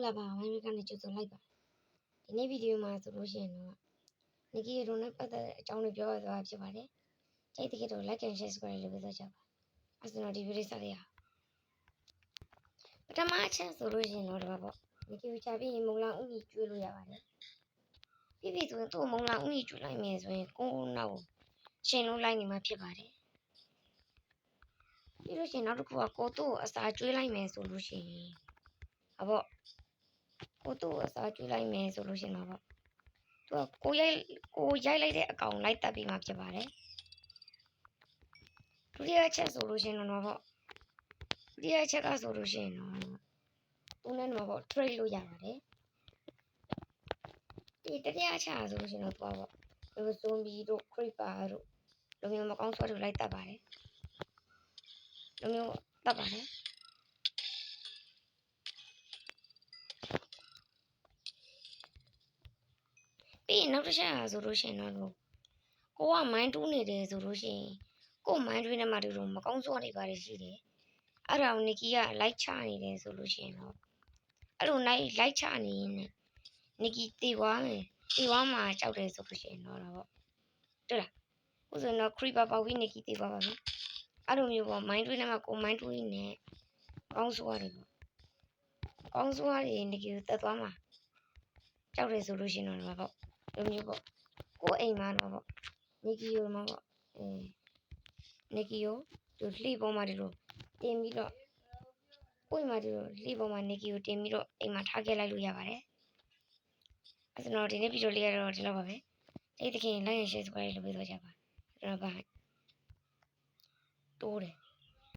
လာပါဝိုင်းရကနေကြိုဆိုလိုက်ပါဒီနေ့ဗီဒီယိုမှာဆိုလို့ရှိရင်တော့နီကီရိုနဲ့ပတ်သက်တဲ့အကြောင်းတွေပြောရသွားဖြစ်ပါတယ်ကြိုက်တဲ့ကတော့ like and share ဆိုကြလို့ပြောကြပါအဲ့တော့ဒီဗီဒီယိုစရအောင်ပထမအချက်ဆိုလို့ရှိရင်တော့ဒီမှာပေါ့နီကီရိုချပြီးရင်မုံလာဥကြီးကျွေးလို့ရပါတယ်ပြီးဆိုရင်သူ့မုံလာဥကြီးကျွေးလိုက်မယ်ဆိုရင်ကိုနောက်ရှင်လုံးလိုက်နေမှာဖြစ်ပါတယ်ပြီးလို့ရှိရင်နောက်တစ်ခုကကိုသူ့အစာကျွေးလိုက်မယ်ဆိုလို့ရှိရင်အပေါ့ကိုသူ့အစာကျွေးလိုက်မယ်ဆိုလို့ရှိရင်တော့သူကကိုရိုက်လိုက်တဲ့အကောင်လိုက်တက်ပြီးမှဖြစ်ပါတယ်ဒုတိယချက်ဆိုလို့ရှိရင်တော့ပေါ့ဒုတိယချက်ကဆိုလို့ရှိရင်တော့သူနဲ့တော့ပေါ့ trade လို့ရပါတယ်ဒီတတိယချက်ဆိုလို့ရှိရင်တော့ပေါ့ဒီ zombie တို့ creeper တို့လိုမျိုးမကောင်းစွာတို့လိုက်တက်ပါတယ်လိုမျိုးတက်ပါတယ်ပြီးရင်နောက်တစ်ချက်ဆိုလို့ရှိရင်တော့ကိုကမိုင်းတူးနေတယ်ဆိုလို့ရှိရင်ကိုမိုင်းတွင်းထဲမှာတို့မကောင်းစွာတွေပါတယ်ရှိတယ်အဲ့ဒါကိုနီကီကလိုက်ချနေတယ်ဆိုလို့ရှိရင်တော့အဲ့လိုလိုက်ချနေရင်နီကီတေသွားမယ်တေသွားမှာကြောက်တယ်ဆိုလို့ရှိရင်တော့ပေါ့တွေ့လားဥစဉ်တော့ creeper ပေါက်ပြီးနီကီတေသွားပါပြီအဲ့လိုမျိုးပေါ့မိုင်းတွင်းထဲမှာကိုမိုင်းတူးနေကောင်းစွာတွေပေါ့ကောင်းစွာတွေနီကီကိုတက်သွားမှာကြောက်တယ်ဆိုလို့ရှိရင်တော့ပေါ့လိုမျိုးပေါ့ကိုအိမ်မှာတော့ပေါ့နီကီကိုမှာပေါ့နီကီကိုသူလှိပေါ်မှာဒီလိုတင်ပြီးတော့ကိုအိမ်မှာဒီလိုလှိပေါ်မှာနီကီကိုတင်ပြီးတော့အိမ်မှာထားခဲ့လိုက်လို့ရပါတယ်အဲ့တော့ဒီနေ့ဗီဒီယိုလေးကတော့ဒီလောက်ပါပဲတိတ်တခင် like and share စကွာလေးလုပ်ပေးတော့ကြပါအဲ့တော့ဘာတိုးတယ်